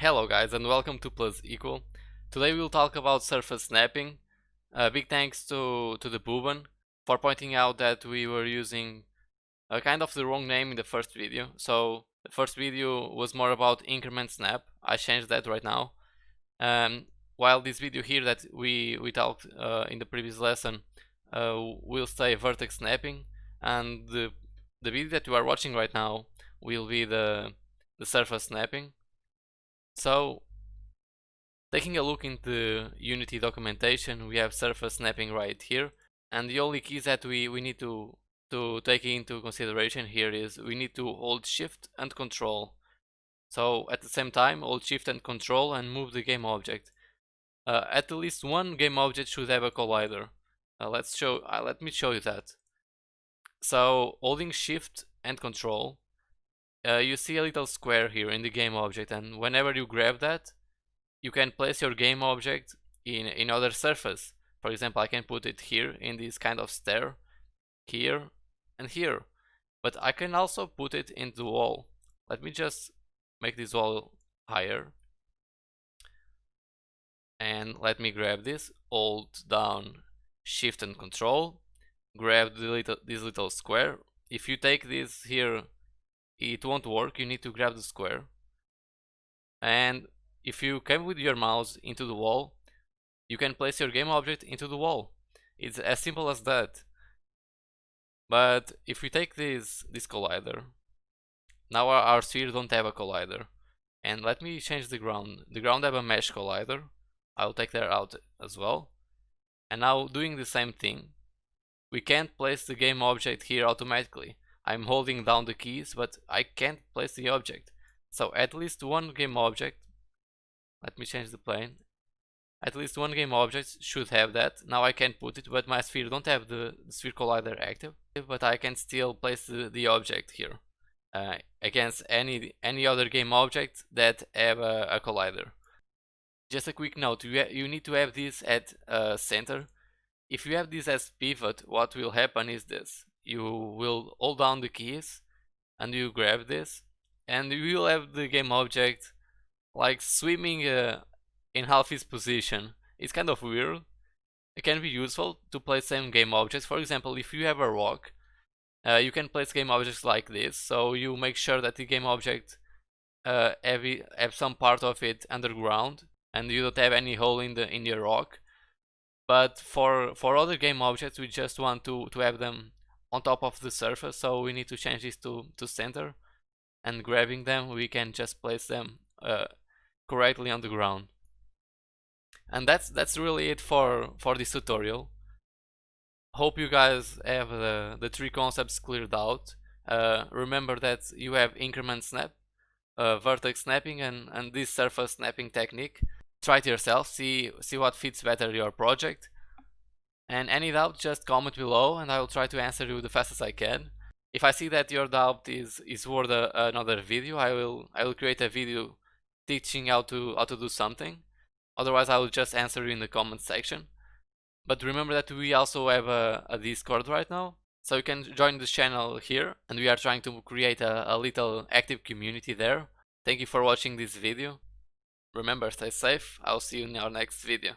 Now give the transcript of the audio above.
Hello guys and welcome to Plus Equal. Today we'll talk about surface snapping. Big thanks to the Booban for pointing out that we were using kind of the wrong name in the first video. So the first video was more about increment snap. I changed that right now. While this video here that we talked in the previous lesson will say vertex snapping, and the video that you are watching right now will be the surface snapping. So, taking a look into Unity documentation, we have surface snapping right here, and the only keys that we need to take into consideration here is we need to hold Shift and Control. So at the same time, hold Shift and Control and move the game object. At least one game object should have a collider. Let me show you that. So holding Shift and Control, you see a little square here in the game object, and whenever you grab that, you can place your game object in other surface. For example, I can put it here in this kind of stair, here and here, but I can also put it in the wall. Let me just make this wall higher, and let me grab this, hold down Shift and Control, grab this little square. If you take this here, it won't work. You need to grab the square, and if you come with your mouse into the wall, you can place your game object into the wall. It's as simple as that. But if we take this collider, now our sphere don't have a collider. And let me change the ground. The ground have a mesh collider. I'll take that out as well. And now doing the same thing, we can't place the game object here automatically. I'm holding down the keys, but I can't place the object. So at least one game object, let me change the plane. At least one game object should have that. Now I can put it, but my sphere don't have the sphere collider active, but I can still place the object here against any other game object that have a collider. Just a quick note, you need to have this at center. If you have this as pivot, what will happen is this. You will hold down the keys and you grab this, and you will have the game object like swimming in half its position. It's kind of weird. It can be useful to place same game objects. For example, if you have a rock, you can place game objects like this, so you make sure that the game object have some part of it underground and you don't have any hole in your rock. But for other game objects, we just want to have them on top of the surface, so we need to change this to center, and grabbing them we can just place them correctly on the ground. And that's really it for this tutorial. Hope you guys have the three concepts cleared out. Remember that you have increment snap, vertex snapping, and this surface snapping technique. Try it yourself, see what fits better your project. And any doubt, just comment below and I will try to answer you the fastest I can. If I see that your doubt is worth another video, I will create a video teaching how to do something. Otherwise I will just answer you in the comment section. But remember that we also have a Discord right now, so you can join the channel here, and we are trying to create a little active community there. Thank you for watching this video. Remember, stay safe. I'll see you in our next video.